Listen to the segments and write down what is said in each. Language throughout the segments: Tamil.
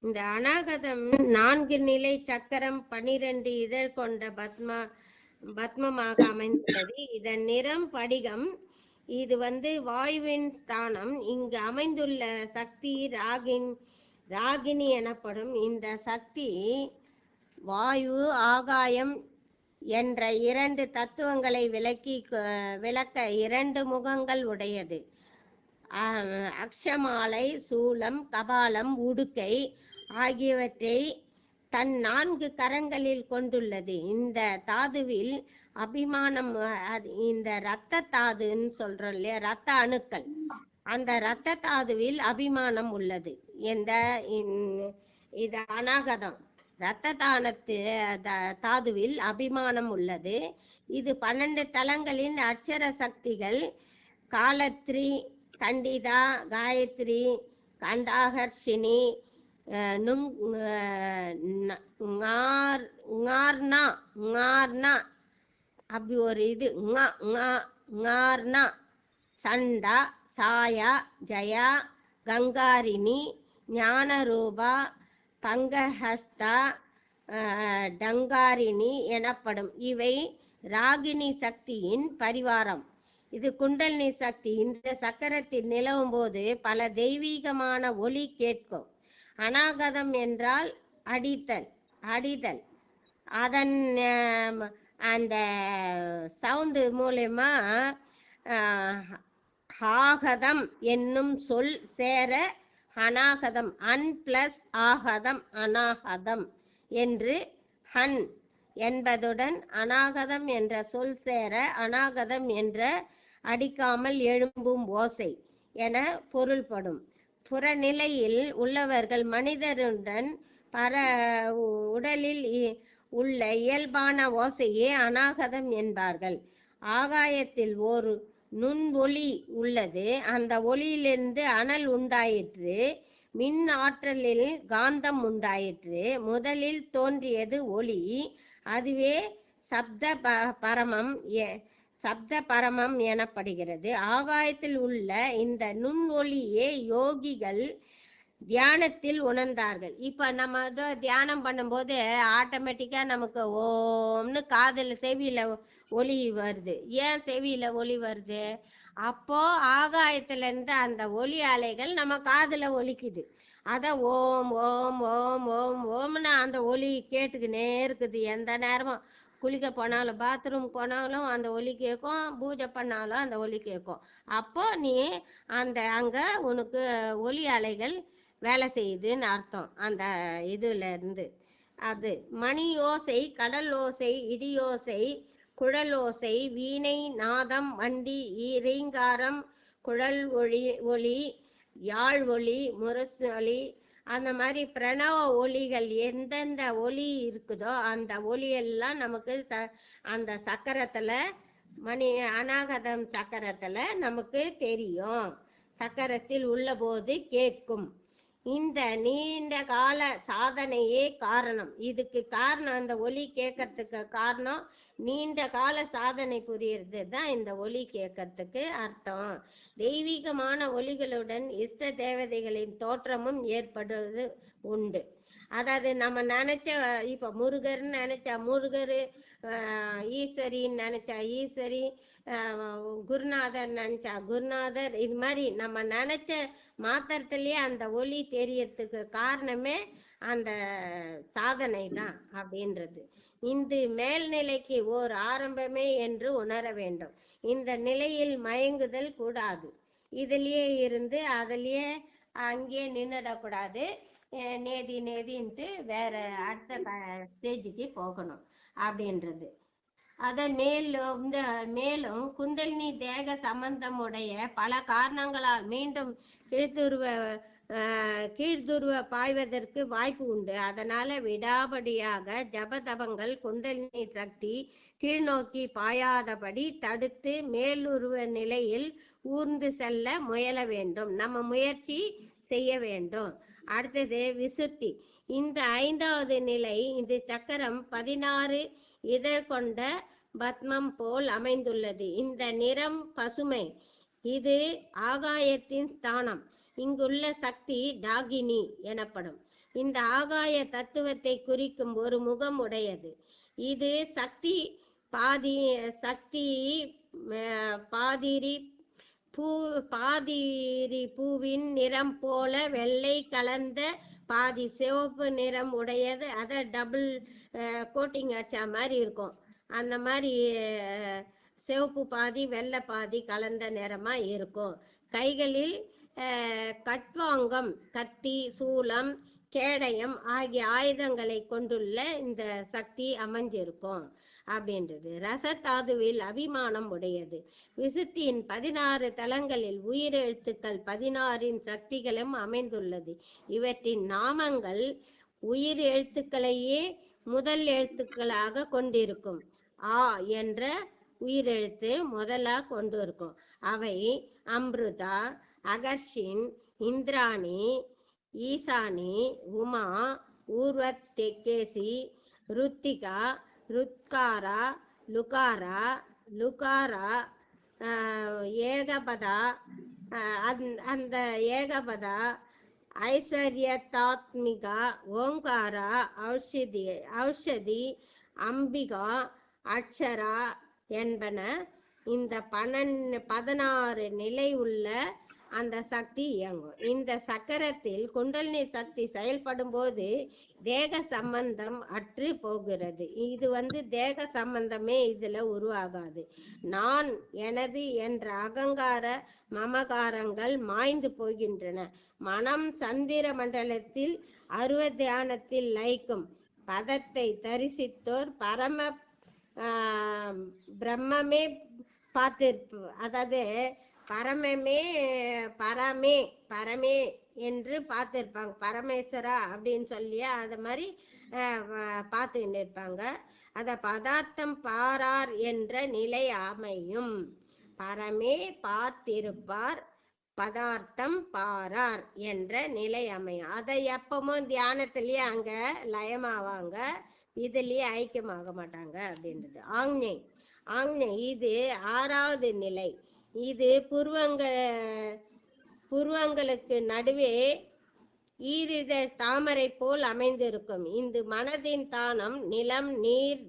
இந்த அநாகதம் 4 நிலை சக்கரம் 12 இதழ் கொண்ட பத்மமாக அமைந்துள்ளது. இதன் நிறம் படிகம். இது வாயுவின் ஸ்தானம். இங்கு அமைந்துள்ள சக்தி ராகினி எனப்படும். இந்த சக்தி வாயு ஆகாயம் என்ற 2 தத்துவங்களை விளக்க 2 முகங்கள் உடையது. அக்ஷமாலை, சூலம், கபாலம், உடுக்கை ஆகியவற்றை தன் 4 கரங்களில் கொண்டுள்ளது. இந்த தாதுவில் அபிமானம், இந்த இரத்த தாதுன்னு சொல்றோம் இல்லையா, இரத்த அணுக்கள், அந்த இரத்த தாதுவில் அபிமானம் உள்ளது. இது அநாகதம். இரத்த தாதுவில் அபிமானம் உள்ளது. இது 12 தலங்களின் அட்சர சக்திகள். காலத்ரி, கண்டிதா, காயத்ரி, கண்டாகர்ஷினி, அப்படி ஒரு இது சண்டா, சாயா, ஜயா, கங்காரினி, ஞானரூபா, பங்கஹஸ்தா, டங்காரினி எனப்படும். இவை ராகினி சக்தியின் பரிவாரம். இது குண்டலினி சக்தி. இந்த சக்கரத்தில் நிலவும் போது பல தெய்வீகமான ஒலி கேட்கும். அநாகதம் என்றால் அடிதல். அதன் அந்த சவுண்டு மூலமா ஆகதம் என்னும் சொல் சேர அநாகதம், அன் பிளஸ் ஆகதம், அநாகதம் என்று ஹன் என்பதுடன் அநாகதம் என்ற சொல் சேர அநாகதம் என்ற அடிக்காமல் எழும்பும் ஓசை என பொருள்படும். புறநிலையில் உள்ளவர்கள் மனிதருடன் உடலில் உள்ள இயல்பான ஓசையே அநாகதம் என்பார்கள். ஆகாயத்தில் ஒரு நுண் ஒளி உள்ளது. அந்த ஒளியிலிருந்து அனல் உண்டாயிற்று. மின் ஆற்றலில் காந்தம் உண்டாயிற்று. முதலில் தோன்றியது ஒளி. அதுவே சப்த பரமம் எனப்படுகிறது. ஆகாயத்தில் உள்ள இந்த நுண் ஒளியே யோகிகள் தியானத்தில் உணர்ந்தார்கள். இப்ப நம்ம தியானம் பண்ணும்போது ஆட்டோமேட்டிக்கா நமக்கு ஓம்னு காதுல செவியில ஒலி வருது. ஏன் செவியில ஒலி வருது? அப்போ ஆகாயத்துல இருந்து அந்த ஒலி அலைகள் நம்ம காதுல ஒலிக்குது. அத ஓம் ஓம் ஓம் ஓம் ஓம்னு அந்த ஒலி கேட்டுக்கினே இருக்குது. எந்த நேரமும் குளிக்க போனாலும், பாத்ரூம் போனாலும் அந்த ஒலி கேட்கும், பூஜை பண்ணாலும் அந்த ஒலி கேட்கும். அப்போ நீ அங்க உனக்கு ஒலி அலைகள் வேலை செய்யுதுன்னு அர்த்தம். அந்த இதுல இருந்து அது மணி ஓசை, கடல் ஓசை, இடியோசை, குழலோசை, வீணை, நாதம், வண்டி, ரீங்காரம், குழல் ஒளி, யாழ் ஒளி, முரசு ஒளி, அந்த மாதிரி பிரணவ ஒலிகள் எந்தெந்த ஒலி இருக்குதோ அந்த ஒலியெல்லாம் நமக்கு அந்த சக்கரத்துல அநாகதம் சக்கரத்துல நமக்கு தெரியும். சக்கரத்தில் உள்ள போது கேட்கும். இந்த நீண்ட கால சாதனையே காரணம். இதுக்கு காரணம், அந்த ஒலி கேட்கறதுக்கு காரணம் நீண்ட கால சாதனை புரியறது தான் இந்த ஒலி கேட்கறதுக்கு அர்த்தம். தெய்வீகமான ஒலிகளுடன் இஷ்ட தேவதைகளின் தோற்றமும் ஏற்படுவது உண்டு. அதாவது நம்ம நினைச்ச, இப்ப முருகர்னு நினைச்சா முருகர், ஈஸ்வரின்னு நினைச்சா ஈஸ்வரி, குருநாதர் நினைச்சா குருநாதர். இது மாதிரி நம்ம நினைச்ச மாத்திரத்திலேயே அந்த ஒளி தெரியறதுக்கு காரணமே அந்த சாதனை தான் அப்படின்றது. இந்த மேல்நிலைக்கு ஓர் ஆரம்பமே என்று உணர வேண்டும். இந்த நிலையில் மயங்குதல் கூடாது. இதுலயே இருந்து அதுலயே அங்கேயே நின்றுடக்கூடாது. நேதின்ட்டு வேற அடுத்த ஸ்டேஜுக்கு போகணும் அப்படின்றது. அதன் மேலும் குண்டலினி தேக சம்பந்தமுடைய பல காரணங்களால் மீண்டும் கீழ்துருவ பாய்வதற்கு வாய்ப்பு உண்டு. அதனால விடாபடியாக ஜபதபங்கள் குண்டலினி சக்தி கீழ்நோக்கி பாயாதபடி தடுத்து மேலுருவ நிலையில் ஊர்ந்து செல்ல முயல வேண்டும். நம்ம முயற்சி செய்ய வேண்டும். அடுத்தது விசுத்தி. இந்த 5வது நிலை. இந்த சக்கரம் 16 இதழ் கொண்ட பத்மம் போல் அமைந்துள்ளது. இந்த நிறம் பசுமை. இது ஆகாயத்தின் ஸ்தானம். இங்குள்ள சக்தி டாகினி எனப்படும். இந்த ஆகாய தத்துவத்தை குறிக்கும் ஒரு முகம் உடையது. இது சக்தி பாதிரி பூவின் நிறம் போல வெள்ளை கலந்த பாதி சிவப்பு நிறம் உடையது. அதை டபுள் கோட்டிங் அடிச்ச மாதிரி இருக்கும். அந்த மாதிரி சிவப்பு பாதி வெள்ளை பாதி கலந்த நிறமா இருக்கும். கைகளில் கட்வாங்கம், கத்தி, சூலம், கேடயம் ஆகிய ஆயுதங்களை கொண்டுள்ள இந்த சக்தி அமைஞ்சிருக்கும் அப்படின்றது. ரசதாதுவில் அபிமானம் உடையது. விசுத்தியின் 16 தலங்களில் உயிரெழுத்துக்கள் 16 சக்திகளும் அமைந்துள்ளது. இவற்றின் நாமங்கள் உயிர் எழுத்துக்களையே முதல் எழுத்துக்களாக கொண்டிருக்கும். ஆ என்ற உயிரெழுத்து முதலா கொண்டு இருக்கும். அவை அம்ருதா, அகர்ஷின், இந்திராணி, ஈசானி, உமா, ஊர்வத்தேகேசி, ருத்திகா, ருத்காரா, லுகாரா, லுகாரா, ஏகபதா, அந்த ஏகபதா, ஐஸ்வர்யதாத்மிகா, ஓங்காரா, ஔஷதி, அம்பிகா, அக்ஷரா என்பன இந்த 16 நிலை உள்ள அந்த சக்தி இயங்கும். இந்த சக்கரத்தில் குண்டலினி சக்தி செயல்படும் போது தேக சம்பந்தம் அற்று போகிறது. இது தேக சம்பந்தமே இதுல உருவாகாது. நான், எனது என்ற அகங்கார மமகாரங்கள் மாய்ந்து போகின்றன. மனம் சந்திர மண்டலத்தில் அருவ தியானத்தில் லயிக்கும். பதத்தை தரிசித்தோர் பரம பிரம்மே பார்த்திருப்பு, அதாவது பரமே என்று பார்த்திருப்பாங்க. பரமேஸ்வரா அப்படின்னு சொல்லியா அது மாதிரி பார்த்துட்டு இருப்பாங்க. அத பதார்த்தம் பாரார் என்ற நிலை அமையும். பரமே பார்த்திருப்பார், பதார்த்தம் பாரார் என்ற நிலை அமையும். அதை எப்பவும் தியானத்திலேயே அங்க லயமாவாங்க, இதுலயே ஐக்கியமாக மாட்டாங்க அப்படின்றது. ஆக்ஞை இது 6வது நிலை. இது புருவங்களுக்கு நடுவே ஈரிதழ் தாமரை போல் அமைந்திருக்கும். இந்த மனதின் தானம் நிலம், நீர்,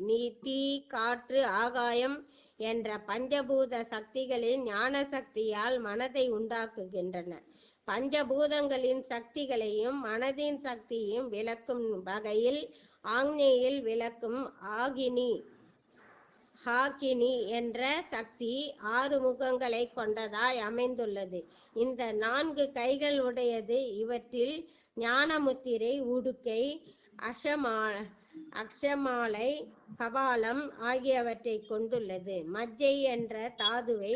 தீ, காற்று, ஆகாயம் என்ற பஞ்சபூத சக்திகளின் ஞான சக்தியால் மனதை உண்டாக்குகின்றன. பஞ்சபூதங்களின் சக்திகளையும் மனதின் சக்தியையும் விளக்கும் வகையில் ஆக்ஞையில் விளக்கும் ஹாகினி என்ற சக்தி 6 முகங்களை கொண்டதாய் அமைந்துள்ளது. இந்த 4 கைகள் உடையது. இவற்றில் ஞானமுத்திரை, உடுக்கை, அக்ஷமாலை, கபாலம் ஆகியவற்றை கொண்டுள்ளது. மஜ்ஜை என்ற தாதுவை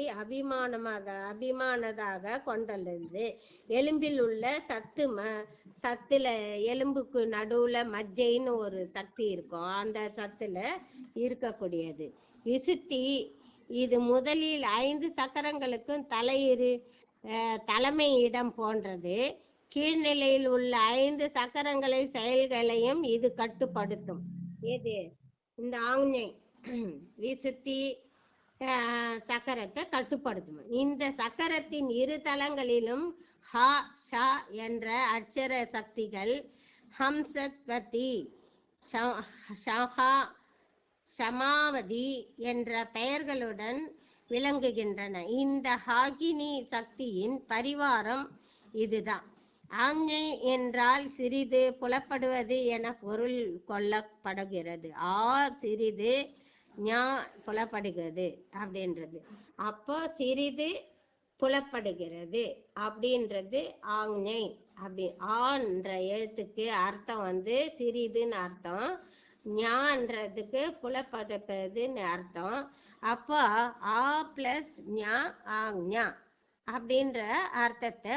அபிமானதாக கொண்டுள்ளது. எலும்பில் உள்ள சத்துல எலும்புக்கு நடுவுல மஜ்ஜைன்னு ஒரு சக்தி இருக்கும். அந்த சத்துல இருக்கக்கூடியது விசுத்தி. இது முதலில் 5 சக்கரங்களுக்கும் தலைமை இடம் போன்றது. கீழ்நிலையில் உள்ள 5 சக்கரங்களை செயல்களையும் இது கட்டுப்படுத்தும். ஏது இந்த ஆக்ஞை விசுத்தி சக்கரத்தை கட்டுப்படுத்தும். இந்த சக்கரத்தின் 2 தலங்களிலும் ஹா, ஷா என்ற அட்சர சக்திகள் ஹம்சத்வதி, சமாவதி என்ற பெயர்களுடன் விளங்குகின்றன. இந்த ஹாகினி சக்தியின் பரிவாரம் இதுதான். ஆக்ஞை என்றால் சிறிது புலப்படுவது என பொருள் கொள்ளப்படுகிறது. சிறிது ஞா புலப்படுகிறது அப்படின்றது. அப்போ சிறிது புலப்படுகிறது அப்படின்றது ஆக்ஞை. அப்படி ஆன்ற எழுத்துக்கு அர்த்தம் சிறிதுன்னு அர்த்தம், ஞான்றதுக்கு புலப்படுறதுன்னு அர்த்தம். அப்போ ஆ பிளஸ் ஞா ஆக்ஞா அப்படின்ற அர்த்தத்தை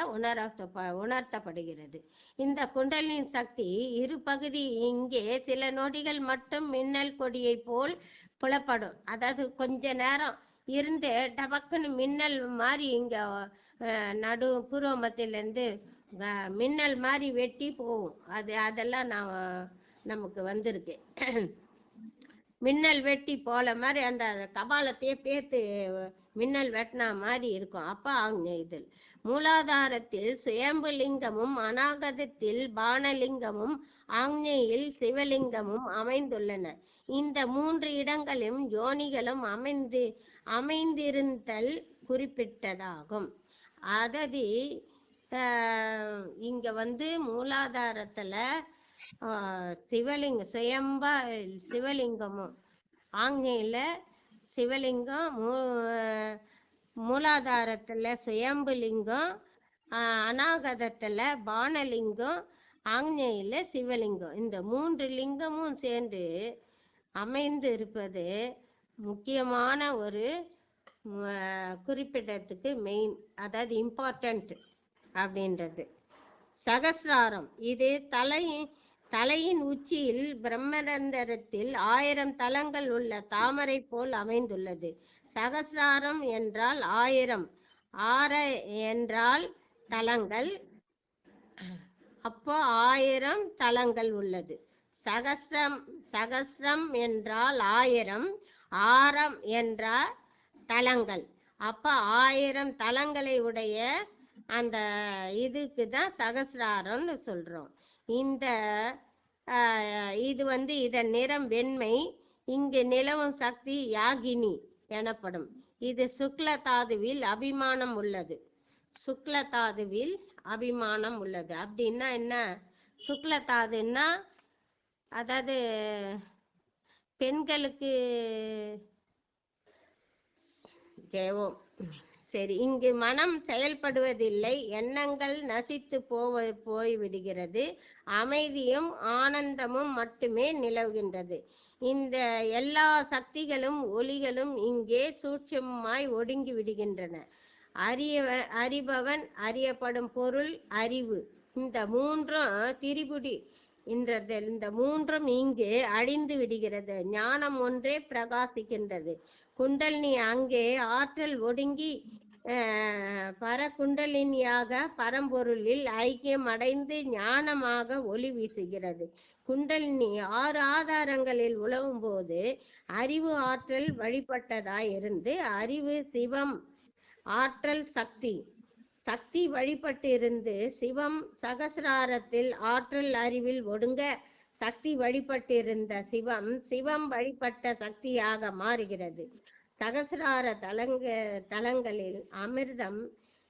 உணர்த்தப்படுகிறது. இந்த குண்டலின் சக்தி 2 பகுதி. இங்கே சில நொடிகள் மட்டும் மின்னல் கொடியை போல் புலப்படும். அதாவது கொஞ்ச நேரம் இருந்து டபக்குன்னு மின்னல் மாதிரி இங்க நடு பூர்வமத்திலிருந்து மின்னல் மாதிரி வெட்டி போகும். அதெல்லாம் நமக்கு வந்திருக்கு. மின்னல் வெட்டி போல மாதிரி அந்த கபாலத்தையே பேத்து மின்னல் வெட்டினா மாதிரி இருக்கும். அப்ப ஆக்ஞேயத்தில் மூலாதாரத்தில் சுயம்புலிங்கமும் அநாகதத்தில் பானலிங்கமும் ஆக்ஞையில் சிவலிங்கமும் அமைந்துள்ளன. இந்த 3 இடங்களும் யோனிகளும் அமைந்திருந்தல் குறிப்பிட்டதாகும். அதாவது இங்க மூலாதாரத்துல சிவலிங்கமும் ஆக்ஞையில சிவலிங்கம், மூலாதாரத்துல சுயம்புலிங்கம், அநாகதத்துல பானலிங்கம், ஆக்ஞையில சிவலிங்கம், இந்த 3 லிங்கமும் சேர்ந்து அமைந்து இருப்பது முக்கியமான ஒரு குறிப்பிடத்துக்கு மெயின், அதாவது இம்பார்ட்டன்ட் அப்படின்றது. சகசிராரம் இது தலையின் உச்சியில் பிரம்மரந்தரத்தில் 1000 தலங்கள் உள்ள தாமரை போல் அமைந்துள்ளது. சகசிராரம் என்றால் 1000, 6 என்றால் தலங்கள், அப்போ 1000 தலங்கள் உள்ளது. சகஸ்ரம் என்றால் 1000, ஆரம் என்றால் தலங்கள், அப்ப 1000 தலங்களை உடைய அந்த இதுக்கு தான் சகசிராரம்னு சொல்றோம். இது இதன் நிறம் வெண்மை. இங்கு நிலவும் சக்தி யாகினி எனப்படும். இது சுக்ல தாதுவில் அபிமானம் உள்ளது. சுக்ல தாதுவில் அபிமானம் உள்ளது அப்படின்னா என்ன? சுக்ல தாதுன்னா அதாவது பெண்களுக்கு ஜெயவோம். சரி, இங்கு மனம் செயல்படுவதில்லை, எண்ணங்கள் நசித்து போய்விடுகிறது, அமைதியும் ஆனந்தமும் மட்டுமே நிலவுகின்றது. இந்த எல்லா சக்திகளும் ஒளிகளும் இங்கே சூட்சமாய் ஒடுங்கி விடுகின்றன. அறிபவன், அறியப்படும் பொருள், அறிவு, இந்த 3ம் திரிபுடி இந்த 3ம் இங்கு அழிந்து விடுகிறது. ஞானம் ஒன்றே பிரகாசிக்கின்றது. குண்டலினி அங்கே ஆற்றல் ஒடுங்கி பரகுண்டலினியாக பரம்பொருளில் ஐக்கியம் அடைந்து ஞானமாக ஒளி வீசுகிறது. குண்டலினி 6 ஆதாரங்களில் உலவும் போது அறிவு ஆற்றல் வழிபட்டதாய் இருந்து அறிவு சிவம், ஆற்றல் சக்தி வழிபட்டு இருந்து சிவம், சகசிராரத்தில் ஆற்றல் அறிவில் ஒடுங்க சக்தி வழிபட்டிருந்த சிவம் வழிபட்ட சக்தியாக மாறுகிறது. சகசிரார தலங்களில் அமிர்தம்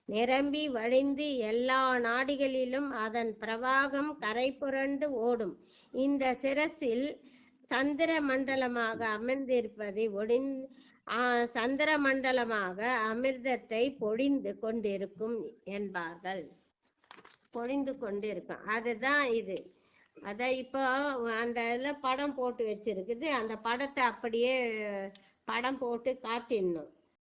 நிரம்பி வழிந்து எல்லா நாடிகளிலும் அதன் பிரவாகம் கரை புரண்டு ஓடும். இந்த சிரசில் சந்திர மண்டலமாக அமர்ந்திருப்பதை சந்திர மண்டலமாக அமிர்தத்தை பொழிந்து கொண்டிருக்கும் என்பார்கள். பொழிந்து கொண்டிருக்கும், அதுதான் இது. அதான் இப்போ அந்த இதில் படம் போட்டு வச்சிருக்குது. அந்த படத்தை அப்படியே படம் போட்டு காட்டிடணும்.